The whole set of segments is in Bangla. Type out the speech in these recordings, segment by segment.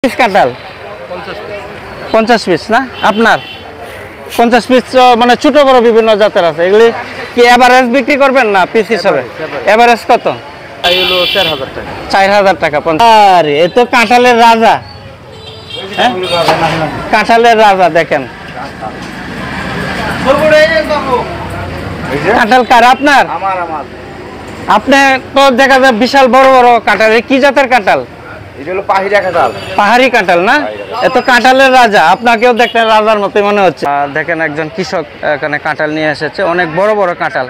পিস কাঁঠাল 50 পিস না আপনার 50 পিস মানে ছোট বড় বিভিন্ন জাতের আছে। এগুলি কি এভারেজ বিক্রি করবেন না পিস হিসাবে? এভারেজ কত? 4000 টাকা। আরে এ তো কাঁঠালের রাজা, কাঁঠালের রাজা। দেখেন কাঁঠাল কার? আপনার? আপনি তো দেখা যায় বিশাল বড় বড় কাঁঠাল। কি জাতের কাঁঠাল? পাহাড়ি কাঁঠাল না? এত কাঁঠালের রাজা। আপনাকেও দেখতে রাজার মতোই মনে হচ্ছে। দেখেন একজন কৃষক এখানে কাঁঠাল নিয়ে এসেছে। অনেক বড় বড় কাঁঠাল,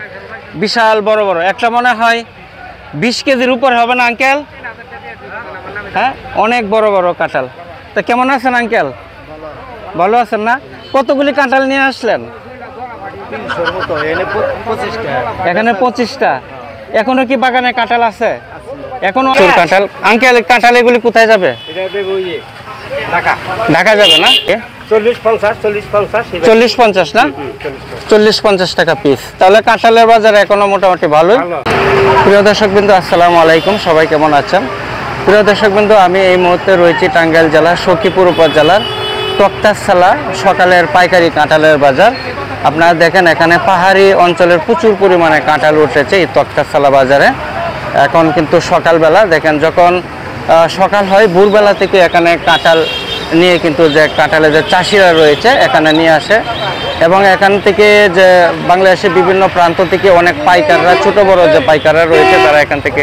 বিশাল বড় বড়। একটা মনে হয় 20 কেজির উপর হবে না আঙ্কেল? হ্যাঁ, অনেক বড় বড় কাঁঠাল। তো কেমন আছেন আঙ্কেল? ভালো আছেন না? কতগুলি কাঁঠাল নিয়ে আসলেন? এখানে 25টা। এখনো কি বাগানে কাঁঠাল আছে? এখনো কাঁঠাল। আঙ্কেল কাঁঠাল এগুলি কোথায় যাবে? ঢাকা যাবে না? 40-50 না? 40-50 টাকা পিস। তাহলে কাঁঠালের বাজার এখনো মোটামুটি ভালোই। প্রিয় দর্শকবৃন্দ, আসসালামু আলাইকুম। সবাই কেমন আছেন? প্রিয় দর্শকবৃন্দ, আমি এই মুহূর্তে রয়েছি টাঙ্গাইল জেলার সখীপুর উপজেলার তক্তারসালা সকালের পাইকারি কাঁঠালের বাজার। আপনারা দেখেন এখানে পাহাড়ি অঞ্চলের প্রচুর পরিমাণে কাঁঠাল উঠেছে এই তক্তারসালা বাজারে। এখন কিন্তু সকালবেলা, দেখেন যখন সকাল হয় ভোরবেলা থেকে এখানে কাঁঠাল নিয়ে কিন্তু যে কাঁঠালের যে চাষিরা রয়েছে এখানে নিয়ে আসে, এবং এখান থেকে যে বাংলাদেশের বিভিন্ন প্রান্ত থেকে অনেক পাইকাররা, ছোট বড় যে পাইকাররা রয়েছে তারা এখান থেকে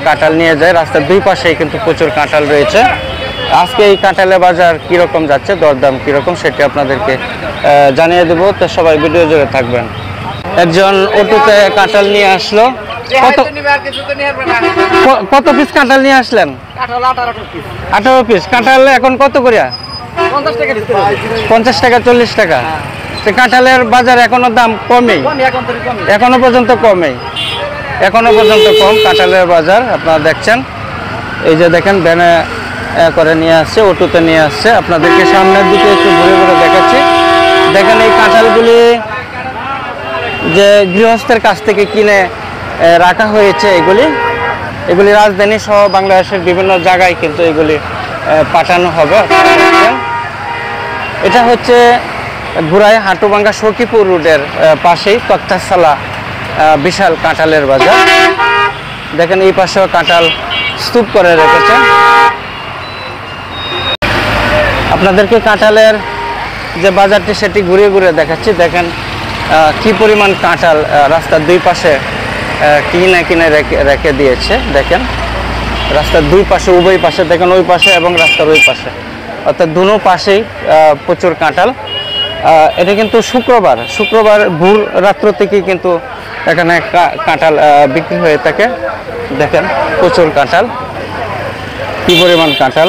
কাঁঠাল নিয়ে যায়। রাস্তার দুই পাশেই কিন্তু প্রচুর কাঁঠাল রয়েছে। আজকে এই কাঁঠালের বাজার কীরকম যাচ্ছে, দরদাম কীরকম, সেটি আপনাদেরকে জানিয়ে দেব। তো সবাই ভিডিও জুড়ে থাকবেন। একজন অটোতে কাঁঠাল নিয়ে আসলো। কত পিস কাঁঠাল নিয়ে আসলেন? 18 পিস। কাঁঠাল এখন কত করে? 50 টাকা 40 টাকা। কাঁঠালের বাজার এখনো দাম কমেই, এখনো পর্যন্ত কমেই, এখনো পর্যন্ত কম কাঁঠালের বাজার। আপনারা দেখছেন, এই যে দেখেন ভ্যানে করে নিয়ে আসছে, অটোতে নিয়ে আসছে। আপনাদেরকে সামনের দিকে একটু ঘুরে ঘুরে দেখাচ্ছি। দেখেন এই কাঁঠালগুলি যে গৃহস্থের কাছ থেকে কিনে রাখা হয়েছে, এগুলি রাজধানী সহ বাংলাদেশের বিভিন্ন জায়গায় কিন্তু এগুলি পাঠানো হবে। এটা হচ্ছে ঘুরাই হাটুভাঙ্গা সখীপুর রোডের পাশেই তক্তারসালা বিশাল কাঁঠালের বাজার। দেখেন এই পাশেও কাঁঠাল স্তূপ করে রেখেছে। আপনাদেরকে কাঁঠালের যে বাজারটি সেটি ঘুরে ঘুরে দেখাচ্ছি। দেখেন কি পরিমাণ কাঁঠাল রাস্তার দুই পাশে কিনে কিনে রেখে দিয়েছে। দেখেন রাস্তার দুই পাশে, উভয় পাশে, দেখেন ওই পাশে এবং রাস্তার ওই পাশে, অর্থাৎ দুনো পাশেই প্রচুর কাঁঠাল। এটা কিন্তু শুক্রবার ভোর রাত্র থেকেই কিন্তু এখানে কাঁঠাল বিক্রি হয়ে থাকে। দেখেন প্রচুর কাঁঠাল, কি পরিমাণ কাঁঠাল।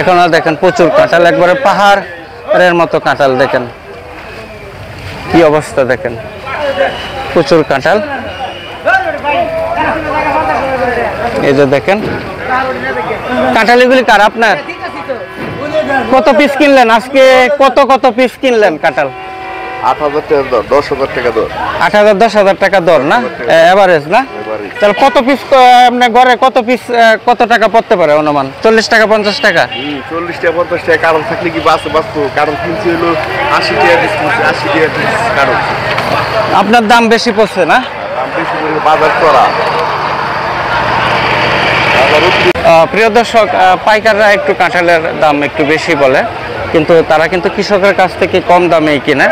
এখন দেখেন প্রচুর কাঁঠাল, একবারে পাহাড়ের মতো কাঁঠাল। দেখেন কি অবস্থা, দেখেন প্রচুর কাঁঠাল। এই যে দেখেন কাঁঠাল, এগুলি কার? আপনার? কত পিস কিনলেন আজকে? কত পিস কিনলেন কাঁঠাল? 8,000 টাকা দর। 8,000 10,000 টাকা দর না? এভারেজ না? তাহলে কত পিস আপনার ঘরে কত পিস কত টাকা পড়তে পারে অনুমান? 40 টাকা 50 টাকা? 40 টাকা 50 টাকা। কারণ থাকলে কি বাঁচতো? কারণ কিনছি হলো 80 টাকা পিস, 80 টাকা পিস। কারণ আপনার দাম বেশি পড়ছে না? দাম বেশি করে বাজার করা। প্রিয় দর্শক, পাইকাররা একটু কাঁঠালের দাম একটু বেশি বলে, কিন্তু তারা কিন্তু কৃষকের কাছ থেকে কম দামেই কিনে।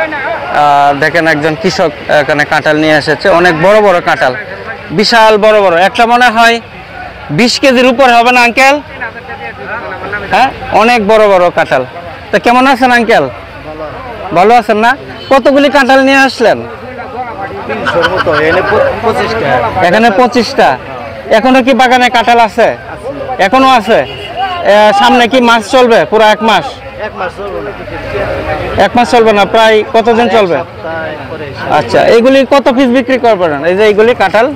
দেখেন একজন কৃষক এখানে কাঁঠাল নিয়ে এসেছে। অনেক বড় বড় কাঁঠাল, বিশাল বড় বড়। একটা মনে হয় 20 কেজির উপর হবে না আঙ্কেল? হ্যাঁ, অনেক বড় বড় কাঁঠাল। তো কেমন আছেন আঙ্কেল? ভালো আছেন না? কতগুলি কাঁঠাল নিয়ে আসলেন? এখানে 25টা। এখনো কি বাগানে কাঁঠাল আছে? এখনো আছে। সামনে কি মাস চলবে? পুরো 1 মাস? 1 মাস চলবে না, প্রায় কতদিন চলবে? আচ্ছা, এইগুলি কত পিস বিক্রি করবেন? এই যে এইগুলি কাঁঠাল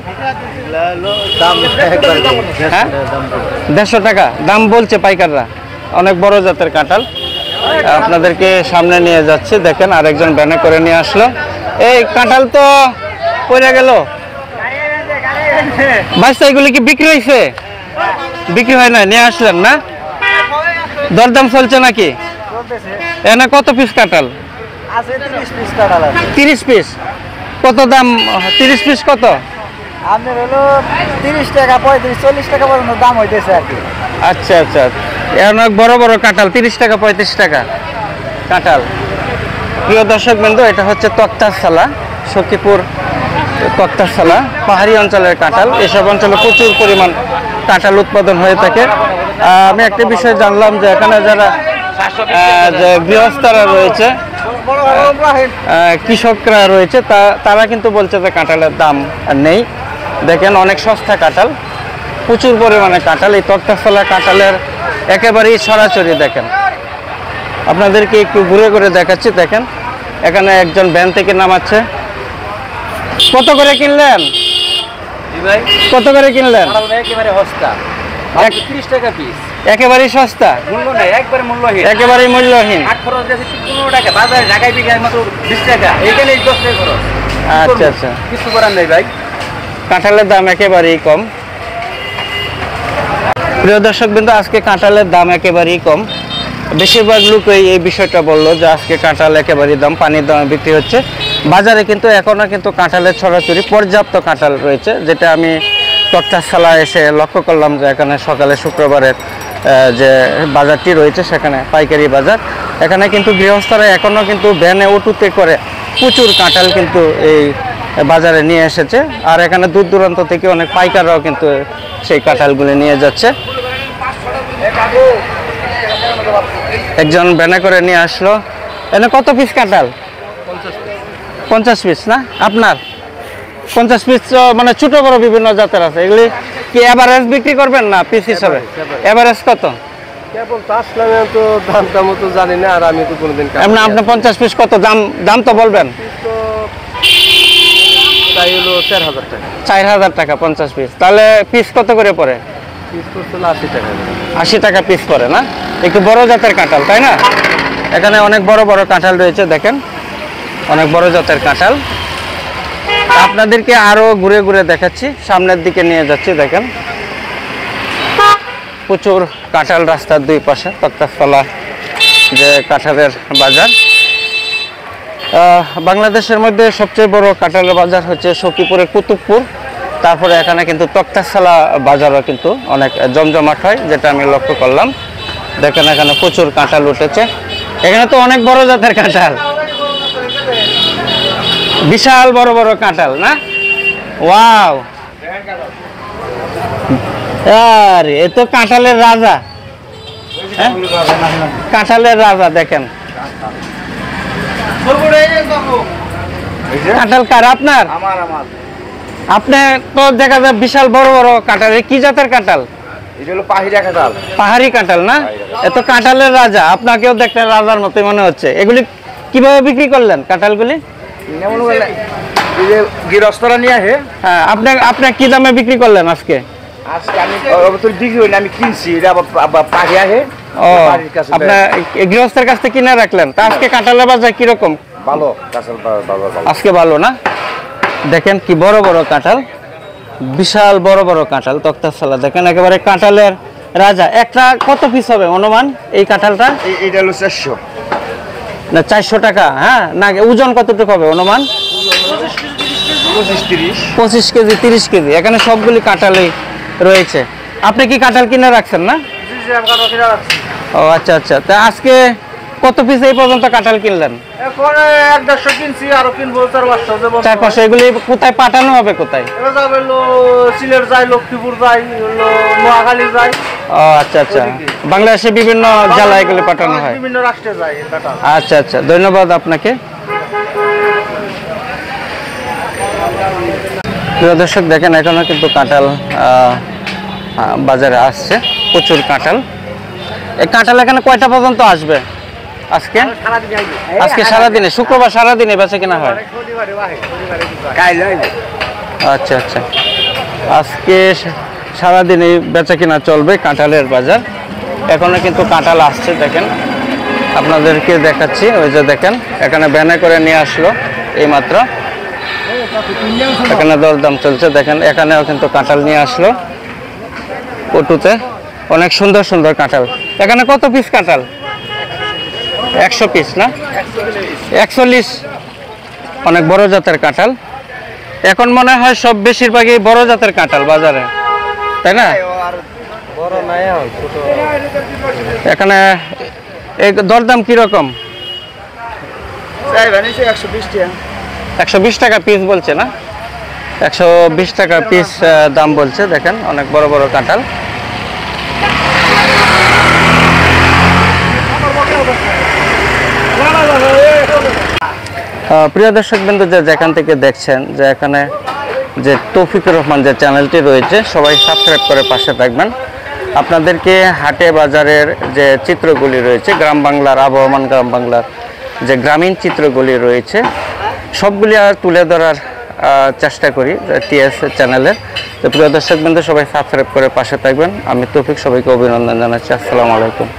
150 টাকা দাম বলছে পাইকাররা। অনেক বড় জাতের কাঁঠাল। আপনাদেরকে সামনে নিয়ে যাচ্ছে। দেখেন আরেকজন ভ্যানে করে নিয়ে আসলো। এই কাঁঠাল তো পড়ে গেল। বাচ্চা এগুলি কি বিক্রি হয়েছে? বিক্রি হয় না, নিয়ে আসলেন না? দরদাম চলছে নাকি? এনে কত পিস কাঁঠাল? 30 পিস। কত দাম? 30 পিস কত? আপনার হলো 30 টাকা 35 40 টাকা পর্যন্ত দাম হইতেছে আর কি। আচ্ছা আচ্ছা, অনেক বড় বড় কাঁঠাল, 30 টাকা 35 টাকা কাঁঠাল। প্রিয় দর্শক বিন্দু, এটা হচ্ছে তক্তারসালা, সখীপুর তক্তারসালা, পাহাড়ি অঞ্চলের কাঁঠাল। এসব অঞ্চলে প্রচুর পরিমাণ কাঁঠাল উৎপাদন হয়ে থাকে। আমি একটা বিষয় জানলাম যে এখানে যারা যে গৃহস্থরা রয়েছে, কৃষকরা রয়েছে, তারা কিন্তু বলছে যে কাঁঠালের দাম নেই। দেখেন অনেক সস্তা কাঁঠাল, প্রচুর পরিমাণে কাঁঠাল। এই তক্তারসালা কাঁঠালের একেবারেই ছড়াছড়ি। দেখেন, আপনাদেরকে একটু ঘুরে ঘুরে দেখাচ্ছি। দেখেন এখানে একজন ভ্যান থেকে নামাচ্ছে। কত করে কিনলেন? কত করে কিনলেন? একেবারে সস্তা, 30 টাকা পিস। একেবারেই সস্তা, মূল্য নাই, একবারে মূল্যহীন। একেবারেই মূল্যহীন। 8 খরচ দিয়েছে 15 টাকা, বাজারে ঢাকায় বিক্রি হয় মাত্র 20 টাকা, এইখানে 10 টাকা খরচ। আচ্ছা আচ্ছা, কিছু করার নেই ভাই। কাঁঠালের দাম একেবারেই কম। প্রিয় দর্শক বিন্দু, আজকে কাঁঠালের দাম একেবারেই কম। বেশিরভাগ লোকই এই বিষয়টা বললো যে আজকে কাঁঠাল একেবারেই দাম, পানির দামে বিক্রি হচ্ছে। বাজারে কিন্তু এখনও কিন্তু কাঁঠালের ছড়াছড়ি, পর্যাপ্ত কাঁঠাল রয়েছে, যেটা আমি তক্তারসালা এসে লক্ষ্য করলাম যে এখানে সকালে শুক্রবারের যে বাজারটি রয়েছে সেখানে পাইকারি বাজার, এখানে কিন্তু গৃহস্থরা এখনও কিন্তু ভ্যানে অটোতে করে প্রচুর কাঁঠাল কিন্তু এই বাজারে নিয়ে এসেছে। আর এখানে দূর দূরান্ত থেকে অনেক পাইকাররাও কিন্তু সেই কাঁঠালগুলি নিয়ে যাচ্ছে। একজন ভ্যানে করে নিয়ে আসলো। এখানে কত পিস কাঁঠাল? 50 পিস না? আপনার 50 পিস মানে ছোট বড় বিভিন্ন জাতের আছে। এগুলি কি এভারেজ বিক্রি করবেন না পিস হিসাবে? এভারেজ কত? কেবল আসলাম তো, দামটা মতো জানি না, আর আমি তো কোনোদিন এমনি আপনি 50 পিস কত দাম? দাম তো বলবেন। তাই হলো 4000 টাকা। 4000 টাকা 50 পিস। তাহলে পিস কত করে পড়ে? পিস করছিল 80 টাকা। 80 টাকা পিস পড়ে না? একটু বড় জাতের কাঁঠাল, তাই না? এখানে অনেক বড় বড় কাঁঠাল রয়েছে, দেখেন অনেক বড় জাতের কাঁঠাল। আপনাদেরকে আরো ঘুরে ঘুরে দেখাচ্ছি, সামনের দিকে নিয়ে যাচ্ছি। দেখেন প্রচুর কাঁঠাল রাস্তার দুই পাশে, তক্তারসালা যে কাঁঠালের বাজার। বাংলাদেশের মধ্যে সবচেয়ে বড় কাঁঠালের বাজার হচ্ছে সখীপুরের কুতুবপুর। তারপরে এখানে কিন্তু তক্তারসালা বাজারও কিন্তু অনেক জমজমাট হয়, যেটা আমি লক্ষ্য করলাম। দেখেন এখানে প্রচুর কাঁঠাল উঠেছে। এখানে তো অনেক বড় জাতের কাঁঠাল, বিশাল বড় বড় কাঁঠাল না? ওয়াও, আরে এ তো কাঁঠালের রাজা। হ্যাঁ, কাঁঠালের রাজা। দেখেন কাঁঠাল কার? আপনার? আপনি তো দেখা যায় বিশাল বড় বড় কাঁঠাল। কি জাতের কাঁঠাল? এটা হলো পাহাড়ি কাঁঠাল। পাহাড়ি কাঁঠাল না? এত কাঁঠালের রাজা, আপনাকেও দেখতে রাজার মতো মনে হচ্ছে। এগুলি কিভাবে বিক্রি করলেন কাঁঠালগুলি? গৃহস্থরা নিয়ে আসে। হ্যাঁ, আপনি কি দামে বিক্রি করলেন আজকে? আজকে আমি বিক্রি হইনি, আমি কিনছি। এটা আবার পাখি আসে। ও, আপনার গৃহস্থের কাছ থেকে কিনে রাখলেন। তা আজকে কাঁঠালের বাজার কিরকম? ভালো, কাঁঠাল ভালো। আজকে ভালো না? দেখেন কি বড় বড় কাঁঠাল, বিশাল বড় বড় কাঁঠাল। তক্তারসালা দেখেন একেবারে কাঁঠালের রাজা। একটা কত পিস হবে অনুমান এই কাঁঠালটা? এটা হলো 400 না 400 টাকা। হ্যাঁ, না ওজন কতটুকু হবে অনুমান? 25 কেজি 30 কেজি। এখানে সবগুলি কাঁঠালই রয়েছে। আপনি কি কাঁঠাল কিনে রাখছেন না? ও আচ্ছা আচ্ছা। তা আজকে কত পিস এই পর্যন্ত কাঁঠাল কিনলেন? এখন 1-150 কিনছি, আরো কিনবো 4-500। 4-500। এগুলি কোথায় পাঠানো হবে? কোথায়? এবার যাবে হলো সিলেট যায়, লক্ষ্মীপুর যায়, হলো নোয়াখালী যায়। ও আচ্ছা আচ্ছা, বাংলাদেশে বিভিন্ন জেলায় এগুলি পাঠানো হয়, বিভিন্ন রাষ্ট্রে যায় কাঁঠাল। আচ্ছা আচ্ছা, ধন্যবাদ আপনাকে। প্রিয় দর্শক দেখেন এখনো কিন্তু কাঁঠাল বাজারে আসছে, প্রচুর কাঁঠাল। এই কাঁঠাল এখানে কয়টা পর্যন্ত আসবে আজকে? আজকে সারাদিনে, শুক্রবার সারাদিনে বেচে কিনা হয়? আচ্ছা আচ্ছা, আজকে সারাদিনে বেচা কিনা চলবে কাঁঠালের বাজার। এখনো কিন্তু কাঁঠাল আসছে, দেখেন আপনাদেরকে দেখাচ্ছি। ওই যে দেখেন এখানে ভ্যানে করে নিয়ে আসলো এইমাত্র। এখানে দরদাম চলছে। দেখেন এখানেও কিন্তু কাঁঠাল নিয়ে আসলো পটুতে, অনেক সুন্দর সুন্দর কাঁঠাল। এখানে কত পিস কাঁঠাল? 100 পিস না, 41। অনেক বড় জাতের কাঁঠাল। এখন মনে হয় সব বেশিরভাগই বড় জাতের কাঁঠাল বাজারে, তাই না? এখানে এই দরদাম কিরকম? 120 টাকা পিস বলছে না, 120 টাকা পিস দাম বলছে। দেখেন অনেক বড় বড় কাঁঠাল। প্রিয় দর্শক বিন্দু, যেখান থেকে দেখছেন যে এখানে যে তৌফিকুর রহমান যে চ্যানেলটি রয়েছে, সবাই সাবস্ক্রাইব করে পাশে থাকবেন। আপনাদেরকে হাটে বাজারের যে চিত্রগুলি রয়েছে, গ্রাম বাংলার আবহমান গ্রাম বাংলার যে গ্রামীণ চিত্রগুলি রয়েছে, সবগুলি আর তুলে ধরার চেষ্টা করি টিএস চ্যানেলের। তো প্রিয় দর্শক বিন্দু, সবাই সাবস্ক্রাইব করে পাশে থাকবেন। আমি তৌফিক, সবাইকে অভিনন্দন জানাচ্ছি। আসসালামু আলাইকুম।